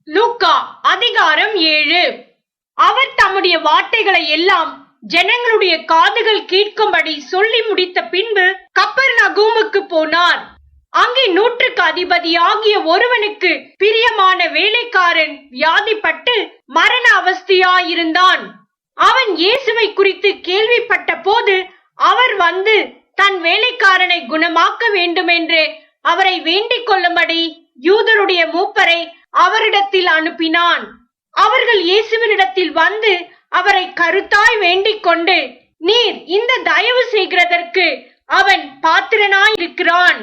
லூக்கா அதிகாரம் 7. அவர் தம்முடைய வார்த்தைகளை எல்லாம் ஜனங்களுடைய காதுகள் கேட்கும்படி சொல்லி முடித்த பின்பு கப்பர்நகூமுக்கு போனார். அங்கே 100க்கு அதிபதியாகிய ஒருவனுக்கு பிரியமான வேலைக்காரன் வியாதிப்பட்டு மரண அவஸ்தையாயிருந்தான். அவன் இயேசுவை குறித்து கேள்விப்பட்ட போது அவர் வந்து தன் வேலைக்காரனை குணமாக்க வேண்டுமென்று அவரை வேண்டிக் கொள்ளும்படி யூதருடைய மூப்பரை அவரிடத்தில் அனுப்பினான். அவர்கள் இயேசுவினிடத்தில் வந்து அவரை கருத்தாய் வேண்டிக் கொண்டு, நீர் இந்த தயவு செய்கிறதற்கு அவன் பாத்திரனாயிருக்கிறான்.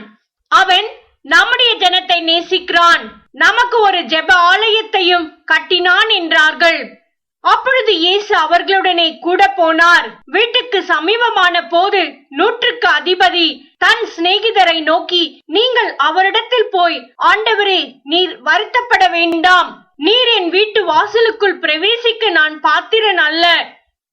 அவன் நம்முடைய ஜனத்தை நேசிக்கிறான், நமக்கு ஒரு ஜெப ஆலயத்தையும் கட்டினான் என்றார்கள். அப்பொழுது இயேசு அவர்களுடனே கூட போனார். வீட்டுக்கு சமீபமான போது 100க்கு அதிபதி தன் சிநேகிதரை நோக்கி, நீங்கள் அவரிடத்தில் போய், ஆண்டவரே, நீர் வருத்தப்பட வேண்டாம். நீர் என் வீட்டு வாசலுக்குள் பிரவேசிக்க நான் பாத்திரன் அல்ல.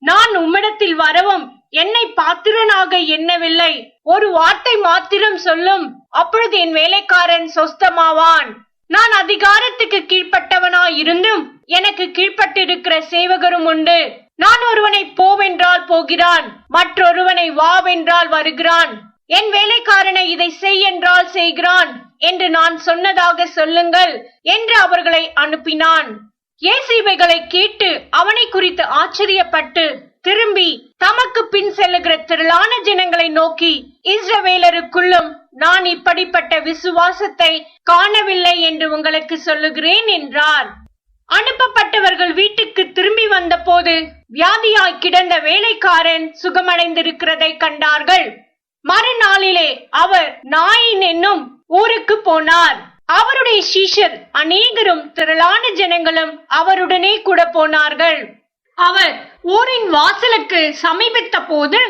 நான் உம்மிடத்தில் வரவும் என்னை பாத்திரனாக எண்ணவில்லை. ஒரு வார்த்தை மாத்திரம் சொல்லும், அப்பொழுது என் வேலைக்காரன் சொஸ்தமாவான். நான் அதிகாரத்துக்கு கீழ்ப்பட்டவனாய் இருந்தும் எனக்கு கீழ்ப்பட்டிருக்கிற சேவகரும் உண்டு. நான் ஒருவனை போவென்றால் போகிறான், மற்றொருவனை வாவென்றால் வருகிறான். என் வேலைக்காரனை இதை செய் என்றால் செய்கிறான் என்று நான் சொன்னதாக சொல்லுங்கள் என்று அவர்களை அனுப்பினான். இயேசு இவைகளை கேட்டு அவனை குறித்து ஆச்சரியப்பட்டு திரும்பி தமக்கு பின் செல்லுகிற திரளான ஜனங்களை நோக்கி, இஸ்ரவேலருக்குள்ளும் நான் இப்படிப்பட்ட விசுவாசத்தை காணவில்லை என்று உங்களுக்கு சொல்லுகிறேன் என்றார். அனுப்பப்பட்டவர்கள் வீட்டுக்கு திரும்பி வந்த போது வியாதியாய் கிடந்த வேலைக்காரன் சுகமடைந்திருக்கிறதை கண்டார்கள். மறுநாளிலே அவர் நாயின் என்னும் ஊருக்கு போனார். அவருடைய சீஷர் அநேகரும் திரளான ஜனங்களும் அவருடனே கூட போனார்கள். அவர் ஊரின் வாசலுக்கு சமீபித்த போது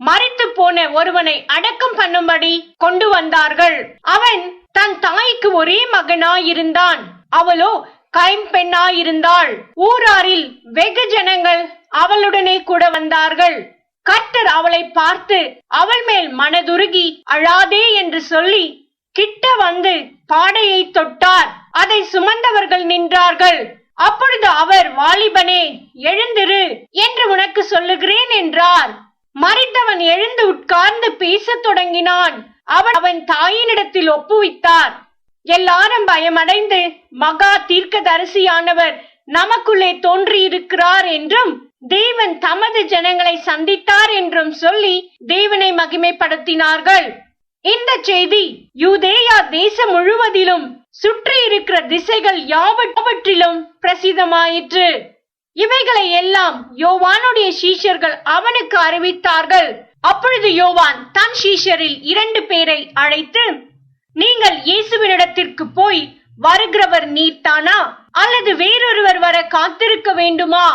மரித்து போன ஒருவனை அடக்கம் பண்ணும்படி கொண்டு வந்தார்கள். அவன் தன் தாய்க்கு ஒரே மகனாயிருந்தான், அவளோ கைம்பெண்ணாயிருந்தாள். ஊராரில் வெகு ஜனங்கள் அவளுடனே கூட வந்தார்கள். கர்த்தர் அவளை பார்த்து அவள் மேல் மனதுருகி அழாதே என்று சொல்லி கிட்ட வந்து பாடையை தொட்டார். அதை சுமந்தவர்கள் நின்றார்கள். அப்பொழுது அவர், வாலிபனே, எழுந்திரு என்று உனக்கு சொல்லுகிறேன் என்றார். மரித்தவன் எழுந்து உட்கார்ந்து பேசத் தொடங்கினான். அவன் தாயினிடத்தில் ஒப்புவித்தார். எல்லாரும் பயமடைந்து, மகா தீர்க்கதரிசியானவர் நமக்குள்ளே தோன்றியிருக்கிறார் என்றும் தேவன் தமது ஜனங்களை சந்தித்தார் என்றும் சொல்லி தேவனை மகிமைப்படுத்தினார்கள். இந்த செய்தி யூதேயா தேசம் முழுவதிலும் சுற்றி இருக்கிற திசைகள் யாவற்றிலும் பிரசித்தமாயிற்று. இவைகளை எல்லாம் யோவானுடைய சீஷர்கள் அவனுக்கு அறிவித்தார்கள். அப்பொழுது யோவான் தன் சீஷரில் 2 பேரை அழைத்து, நீங்கள் இயேசுவினிடத்திற்கு போய், வருகிறவர் நீர்தானா, அல்லது வேறொருவர் வர காத்திருக்க வேண்டுமா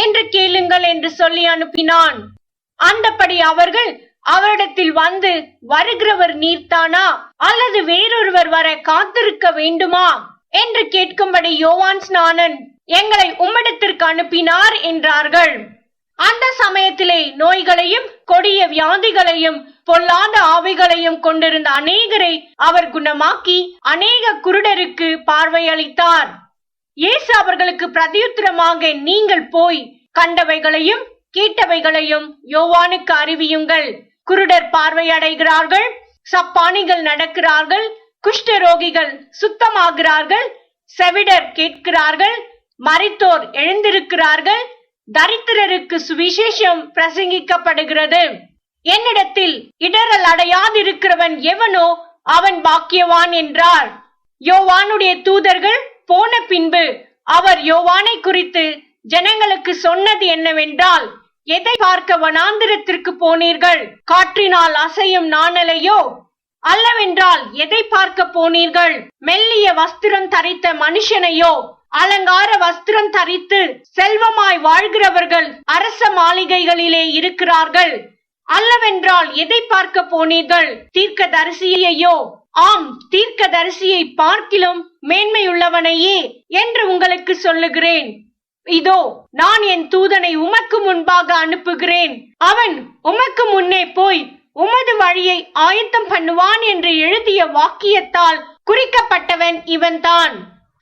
என்று கேளுங்கள் என்று சொல்லி அனுப்பினான். அந்தபடி அவர்கள் அவரிடத்தில் வந்து, வருகிறவர் நீர்தானா, அல்லது வேறொருவர் வர காத்திருக்க வேண்டுமா என்று கேட்கும்படி யோவான் ஸ்நானன் எங்களை உம்மிடத்திற்கு அனுப்பினார் என்றார்கள். அந்த சமயத்திலே நோய்களையும் கொடிய வியாதிகளையும் பொல்லாத ஆவிகளையும் கொண்டிருந்த அநேகரை அவர் குணமாக்கி அநேக குருடருக்கு பார்வையளித்தார். இயேசு அவர்களுக்கு பிரதியுத்தரமாக, நீங்கள் போய் கண்டவைகளையும் கேட்டவைகளையும் யோவானுக்கு அறிவியுங்கள். குருடர் பார்வையடைகிறார்கள், சப்பானிகள் நடக்கிறார்கள், குஷ்டரோகிகள் சுத்தமாகிறார்கள், செவிடர் கேட்கிறார்கள், மரித்தோர் எழுந்திருக்கிறார்கள், தரித்திரருக்கு சுவிசேஷம் பிரசங்கிக்கப்படுகிறது. என்னிடத்தில் இடரல் அடையாதிருக்கிறவன் எவனோ அவன் பாக்கியவான் என்றார். யோவானுடைய தூதர்கள் போன பின்பு அவர் யோவானை குறித்து ஜனங்களுக்கு சொன்னது என்னவென்றால், எதை பார்க்க வனாந்திரத்திற்கு போனீர்கள்? காற்றினால் அசையும் நாணலையோ? அல்லவென்றால் எதை பார்க்க போனீர்கள்? மெல்லிய வஸ்திரம் தரித்த மனுஷனையோ? அலங்கார வஸ்திரம் தரித்து செல்வமாய் வாழ்கிறவர்கள் அரச மாளிகைகளிலே இருக்கிறார்கள். அல்லவென்றால் எதை பார்க்க போனீர்கள்? தீர்க்கதரிசியையோ? ஆம், தீர்க்கதரிசியை பார்க்கிலும் மேன்மையுள்ளவனையே என்று உங்களுக்கு சொல்லுகிறேன். இதோ, நான் என் தூதனை உமக்கு முன்பாக அனுப்புகிறேன். அவன் உமக்கு முன்னே போய் உமது வழியை ஆயத்தம் பண்ணுவான் என்று எழுதிய வாக்கியத்தால் குறிக்கப்பட்டவன் இவன்தான்.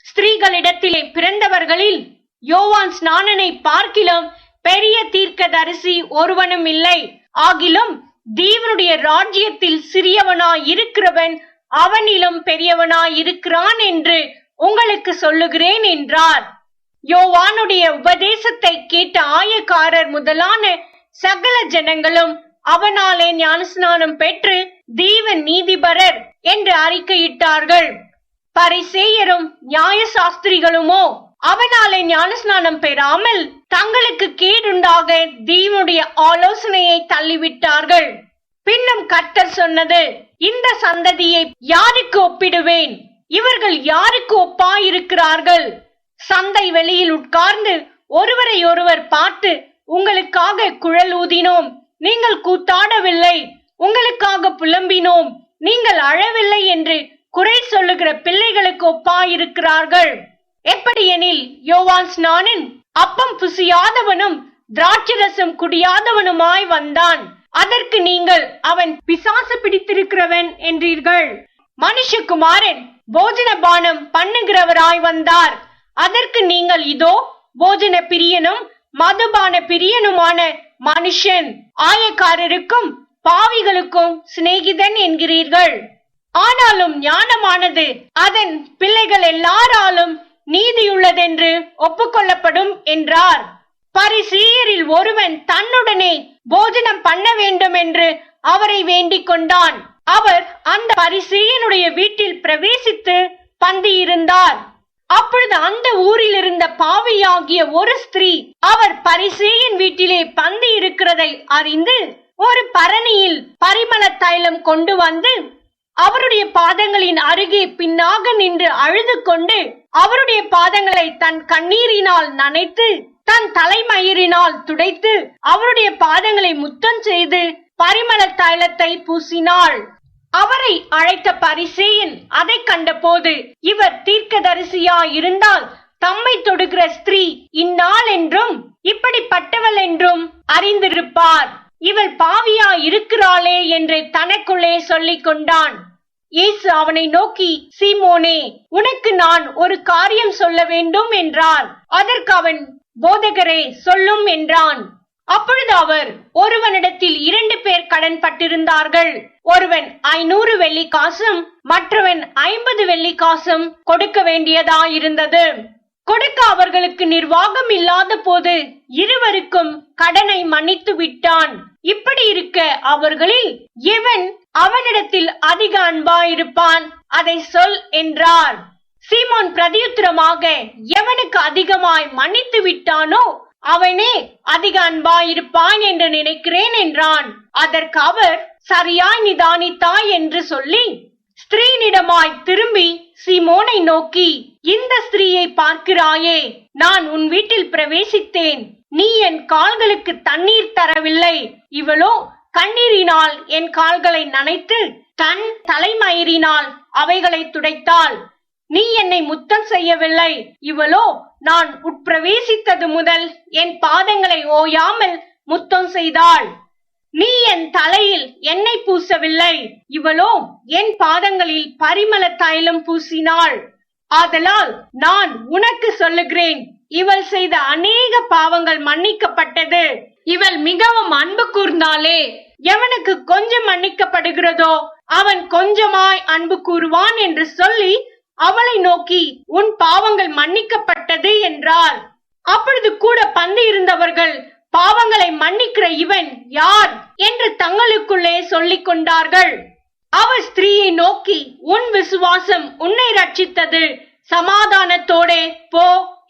ஸ்திரீகளிடத்திலே பிறந்தவர்களில் யோவான் ஸ்நானனை பார்க்கிலும் பெரிய தீர்க்கதரிசி ஒருவனும் இல்லை. ஆகிலும் தேவனுடைய ராஜ்யத்தில் சிறியவனாய் இருக்கிறவன் அவனிலும் பெரியவனாய் இருக்கிறான் என்று உங்களுக்கு சொல்லுகிறேன் என்றார். யோவானுடைய உபதேசத்தை கேட்ட ஆயக்காரர் முதலான சகல ஜனங்களும் அவனாலே ஞானஸ்நானம் பெற்று தேவன் நீதிபரர் என்று அறிக்கையிட்டார்கள். பரிசேயரும் நியாய சாஸ்திரிகளுமோ அவனாலே ஞானஸ்நானம் பெறாமல் தங்களுக்கு கேடுண்டாக தேவனுடைய ஆலோசனையை தள்ளிவிட்டார்கள். பின்னும் கர்த்தர் சொன்னது, இந்த சந்ததியை யாருக்கு ஒப்பிடுவேன்? இவர்கள் யாருக்கு ஒப்பாயிருக்கிறார்கள்? சந்தை வெளியில் உட்கார்ந்து ஒருவரை ஒருவர் பார்த்து, உங்களுக்காக குழல் ஊதினோம், நீங்கள் கூத்தாடவில்லை, உங்களுக்காக புலம்பினோம், நீங்கள் அழவில்லை என்று குறை சொல்லுகிற பிள்ளைகளுக்கு ஒப்பாயிருக்கிறார்கள். எப்படியெனில் யோவான் ஸ்நானன் அப்பம் புசியாதவனும் திராட்சரசம் குடியாதவனுமாய் வந்தான், அதற்கு நீங்கள் அவன் பிசாசு பிடித்திருக்கிறவன் என்றீர்கள். மனுஷகுமாரன் போஜன பானம் பண்ணுகிறவராய் வந்தார், அதற்கு நீங்கள் இதோ போஜன பிரியனும் மதுபான பிரியனுமான மனுஷன், ஆயக்காரருக்கும் பாவிகளுக்கும் சிநேகிதன் என்கிறீர்கள். ஆனாலும் ஞானமானது அதன் பிள்ளைகள் எல்லாராலும் நீதியுள்ளதென்று ஒப்புக்கொள்ளப்படும் என்றார். பரிசேயரில் ஒருவன் தன்னுடனே போஜனம் பண்ண வேண்டும் என்று அவரை வேண்டிக் கொண்டான். அவர் அந்த பரிசேயனுடைய வீட்டில் பிரவேசித்து பந்தியிருந்தார். அப்பொழுது அந்த ஊரில் இருந்த பாவியாகிய ஒரு ஸ்திரீ அவர் பரிசேயன் வீட்டிலே பந்தி இருக்கிறதை அறிந்து ஒரு பரணியில் பரிமள தைலம் கொண்டு வந்து அவருடைய பாதங்களின் அருகே பின்னாக நின்று அழுது கொண்டு அவருடைய பாதங்களை தன் கண்ணீரினால் நனைத்து தன் தலைமயிரினால் துடைத்து அவருடைய பாதங்களை முத்தம் செய்து பரிமள தைலத்தை பூசினாள். அவரை அழைத்த பரிசேயன் அதை கண்டபோது, இவர் தீர்க்கதரிசியா இருந்தால் தம்மை தொடுகிற ஸ்திரீ இன்னாள் என்றும் இப்படிப்பட்டவள் என்றும் அறிந்திருப்பார், இவள் பாவியா இருக்கிறாளே என்று தனக்குள்ளே சொல்லிக் கொண்டான். இயேசு அவனை நோக்கி, சீமோனே, உனக்கு நான் ஒரு காரியம் சொல்ல வேண்டும் என்றார். அதற்கு அவன், போதகரே, சொல்லும் என்றான். அப்பொழுது அவர், ஒருவனிடத்தில் 2 பேர் கடன் பட்டிருந்தார்கள். ஒருவன் 500 வெள்ளிக்காசும் மற்றவன் 50 வெள்ளிக்காசும் கொடுக்க வேண்டியதாயிருந்தது. கொடுக்க அவர்களுக்கு நிர்வாகம் இல்லாத போது இருவருக்கும் கடனை மன்னித்து விட்டான். இப்படி இருக்க அவர்களில் எவன் அவனிடத்தில் அதிக அன்பாயிருப்பான், அதை சொல் என்றார். சீமோன் பிரதியுத்தரமாக, எவனுக்கு அதிகமாய் மன்னித்து விட்டானோ அவனே அதிக அன்பாயிருப்பான் என்று நினைக்கிறேன் என்றான். அதற்கு அவர், சரியாய் நிதானித்தாய் என்று சொல்லி ஸ்திரீனிடமாய் திரும்பி சீமோனை நோக்கி, இந்த ஸ்திரீயை பார்க்கிறாயே, நான் உன் வீட்டில் பிரவேசித்தேன், நீ என் கால்களுக்கு தண்ணீர் தரவில்லை, இவளோ கண்ணீரினால் என் கால்களை நனைத்து தன் தலைமயிரினால் அவைகளை துடைத்தாள். நீ என்னை முத்தம் செய்யவில்லை, இவளோ நான் உட்பிரவேசித்தது முதல் என் பாதங்களை ஓயாமல் முத்தம் செய்தாள். நீ என் தலையில் எண்ணெய் பூசவில்லை, இவளோ என் பாதங்களில் பரிமள தைலம் பூசினாள். ஆதலால் நான் உனக்கு சொல்லுகிறேன், இவள் செய்த அநேக பாவங்கள் மன்னிக்கப்பட்டது, இவள் மிகவும் அன்பு கூர்ந்தாளே. எவனுக்கு கொஞ்சம் மன்னிக்கப்படுகிறதோ அவன் கொஞ்சமாய் அன்பு கூறுவான் என்று சொல்லி அவளை நோக்கி, உன் பாவங்கள் மன்னிக்கப்பட்டது என்றார். அப்பொழுது கூட பந்தி இருந்தவர்கள், பாவங்களை மன்னிக்கிற இவன் யார் என்று தங்களுக்குள்ளே சொல்லிக் கொண்டார்கள். அவர் ஸ்திரீயை நோக்கி, உன் விசுவாசம் உன்னை ரட்சித்தது, சமாதானத்தோடே போ